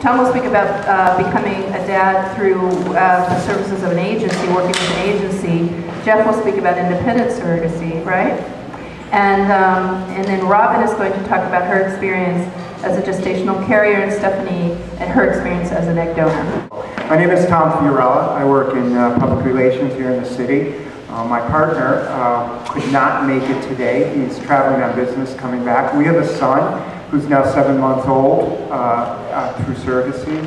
Tom will speak about becoming a dad through the services of an agency, working with an agency. Jeff will speak about independent surrogacy, right? And then Robin is going to talk about her experience as a gestational carrier, and Stephanie and her experience as an egg donor. My name is Tom Fiorella. I work in public relations here in the city. My partner could not make it today. He's traveling on business, coming back. We have a son who's now 7 months old through surrogacy.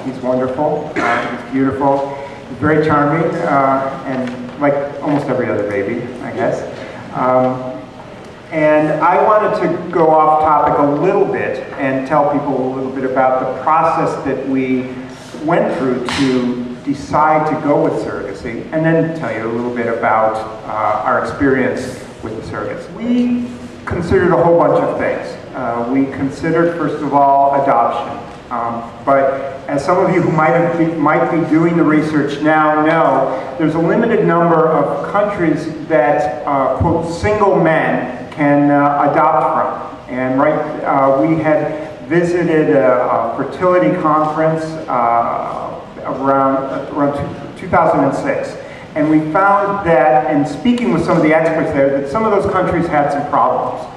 He's wonderful. He's beautiful. He's very charming, and like almost every other baby, I guess. And I wanted to go off topic a little bit and tell people a little bit about the process that we went through to decide to go with surrogacy, and then tell you a little bit about our experience with the surrogates. We considered a whole bunch of things. We considered, first of all, adoption. But as some of you who might be doing the research now know, there's a limited number of countries that, quote, single men can adopt from. And we had visited a fertility conference around 2006. And we found that, and speaking with some of the experts there, that some of those countries had some problems.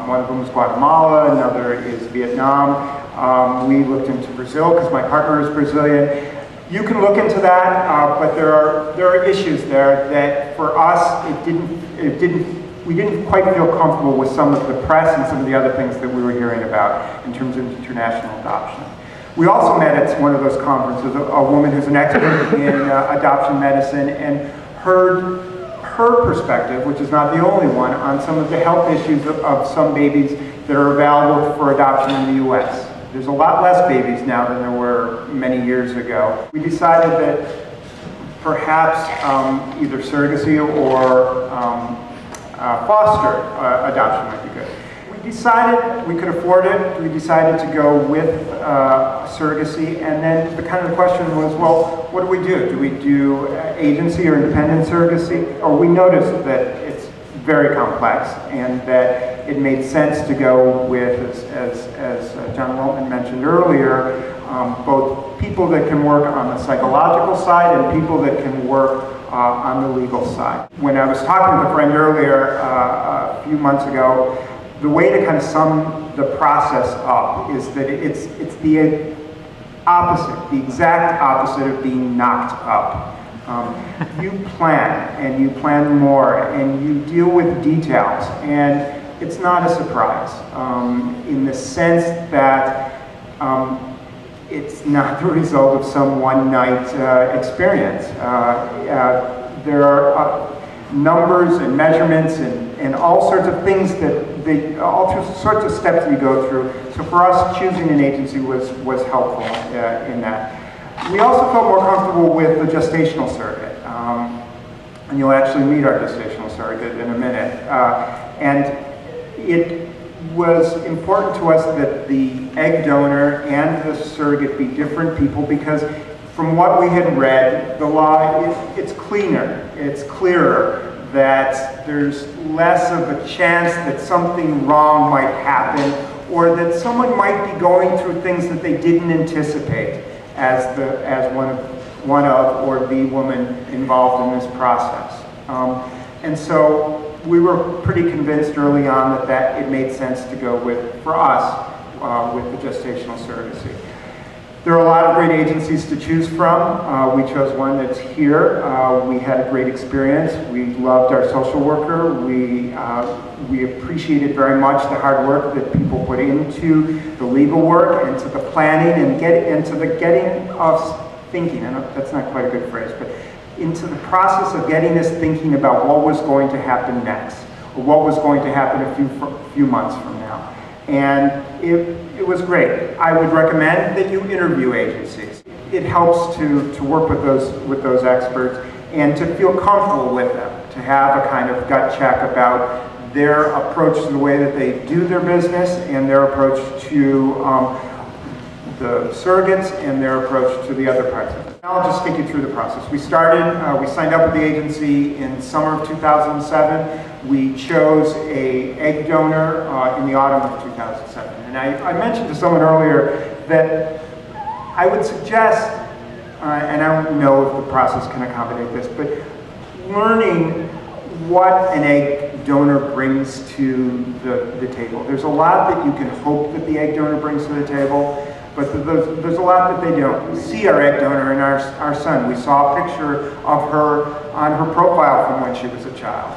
One of them was Guatemala, another is Vietnam. We looked into Brazil because my partner is Brazilian. You can look into that, but there are issues there that for us we didn't quite feel comfortable with some of the press and some of the other things that we were hearing about in terms of international adoption. We also met at one of those conferences a woman who's an expert in adoption medicine, and heard her perspective, which is not the only one, on some of the health issues of some babies that are available for adoption in the U.S. There's a lot less babies now than there were many years ago. We decided that perhaps either surrogacy or foster adoption might be good. We decided we could afford it. We decided to go with surrogacy, and then the kind of question was, well, what do we do? Do we do agency or independent surrogacy? Or we noticed that it's very complex and that it made sense to go with, as John Wilton mentioned earlier, both people that can work on the psychological side and people that can work on the legal side. When I was talking with a friend earlier a few months ago, the way to kind of sum the process up is that it's the opposite, the exact opposite of being knocked up. You plan, and you plan more, and you deal with details, and it's not a surprise in the sense that it's not the result of some one-night experience. There are numbers and measurements and all sorts of things all sorts of steps that you go through. So for us, choosing an agency was helpful in that. We also felt more comfortable with the gestational surrogate. And you'll actually meet our gestational surrogate in a minute. And it was important to us that the egg donor and the surrogate be different people, because from what we had read, the law, it's cleaner, it's clearer, that there's less of a chance that something wrong might happen, or that someone might be going through things that they didn't anticipate as one of or the woman involved in this process. And so we were pretty convinced early on that it made sense to go with, for us, with the gestational surrogacy. There are a lot of great agencies to choose from. We chose one that's here. We had a great experience. We loved our social worker. We appreciated very much the hard work that people put into the legal work, into the planning, and into the getting us thinking. And that's not quite a good phrase, but into the process of getting us thinking about what was going to happen next, or what was going to happen a few months from now. And it was great. I would recommend that you interview agencies. It helps to work with those experts and to feel comfortable with them, to have a kind of gut check about their approach to the way that they do their business, and their approach to the surrogates, and their approach to the other parts of it. Now I'll just take you through the process. We signed up with the agency in summer of 2007. We chose an egg donor in the autumn of 2007. And I mentioned to someone earlier that I would suggest, and I don't know if the process can accommodate this, but learning what an egg donor brings to the table. There's a lot that you can hope that the egg donor brings to the table, but there's a lot that they don't. We see our egg donor in our son. We saw a picture of her on her profile from when she was a child.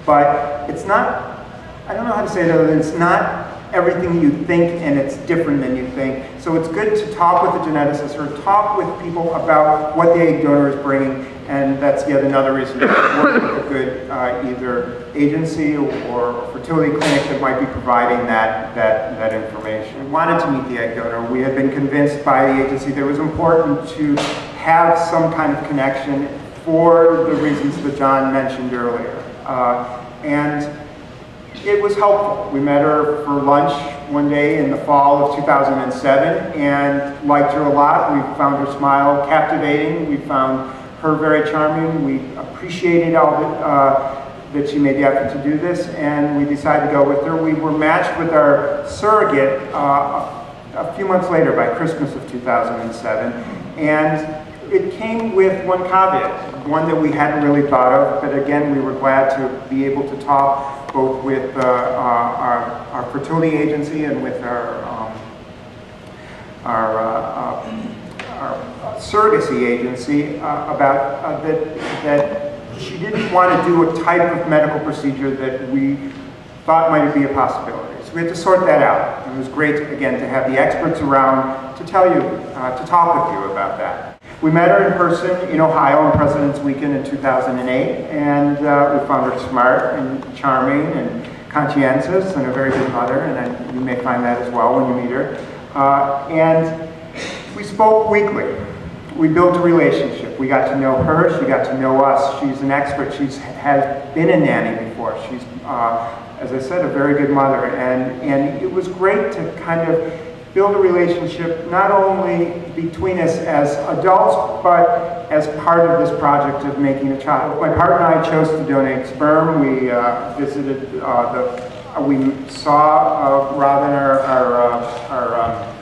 But it's not, I don't know how to say it other than it's not everything you think, and it's different than you think. So it's good to talk with a geneticist or talk with people about what the egg donor is bringing, and that's yet another reason to work with a good either agency or fertility clinic that might be providing that information. We wanted to meet the egg donor. We had been convinced by the agency that it was important to have some kind of connection for the reasons that John mentioned earlier. And it was helpful. We met her for lunch one day in the fall of 2007 and liked her a lot. We found her smile captivating. We found her very charming. We appreciated all that she made the effort to do this, and we decided to go with her. We were matched with our surrogate a few months later, by Christmas of 2007, and it came with one caveat, one that we hadn't really thought of, but again, we were glad to be able to talk both with our fertility agency and with our surrogacy agency about that she didn't want to do a type of medical procedure that we thought might be a possibility. So we had to sort that out. It was great, again, to have the experts around to tell you, to talk with you about that. We met her in person in Ohio on President's Weekend in 2008, and we found her smart and charming and conscientious and a very good mother, and you may find that as well when you meet her. And we spoke weekly. We built a relationship. We got to know her, she got to know us. She's an expert. She has been a nanny before. She's, as I said, a very good mother, and it was great to kind of build a relationship not only between us as adults, but as part of this project of making a child. My partner and I chose to donate sperm. We visited we saw Robin, our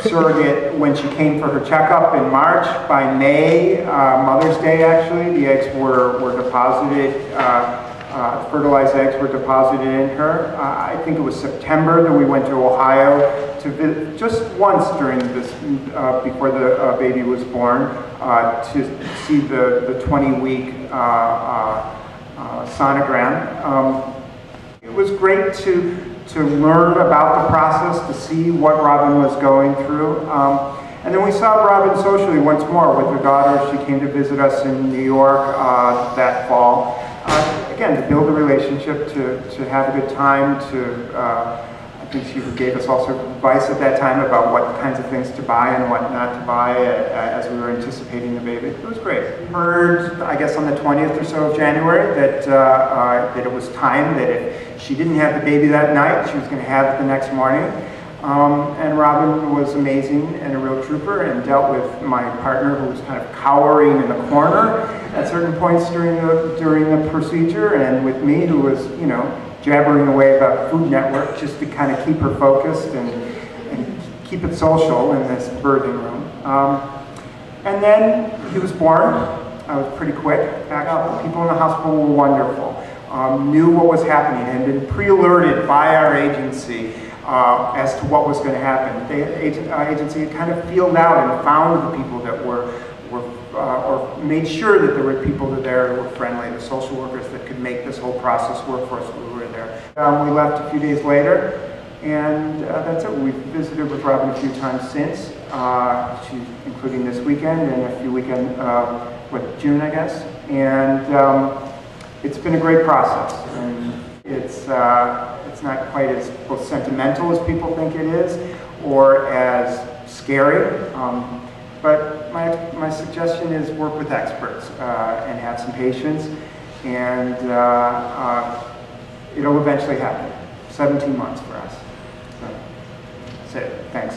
surrogate, when she came for her checkup in March. By May, Mother's Day actually, the eggs were deposited, fertilized eggs were deposited in her. I think it was September that we went to Ohio to visit just once during this, before the baby was born, to see the 20-week sonogram. It was great to learn about the process, to see what Robin was going through. And then we saw Robin socially once more with her daughter. She came to visit us in New York that fall. Again, to build a relationship, to have a good time, I think she gave us all sorts of advice at that time about what kinds of things to buy and what not to buy as we were anticipating the baby. It was great. Heard, I guess on the 20th or so of January, that it was time, that if she didn't have the baby that night, she was going to have it the next morning. And Robin was amazing and a real trooper, and dealt with my partner, who was kind of cowering in the corner at certain points during the procedure, and with me, who was, you know, jabbering away about Food Network just to kind of keep her focused and keep it social in this birthing room. And then he was born. I was pretty quick. Actually, people in the hospital were wonderful. Knew what was happening, and been pre-alerted by our agency as to what was going to happen. The agency had kind of fielded out and found the people that were or made sure that there were people there who were friendly, the social workers that could make this whole process work for us when we were there. We left a few days later, and that's it. We've visited with Robin a few times since, including this weekend and a few weekends, June, I guess. And it's been a great process, and it's not quite as both sentimental as people think it is, or as scary. But my suggestion is work with experts and have some patience, and it'll eventually happen. 17 months for us. So, that's it. Thanks.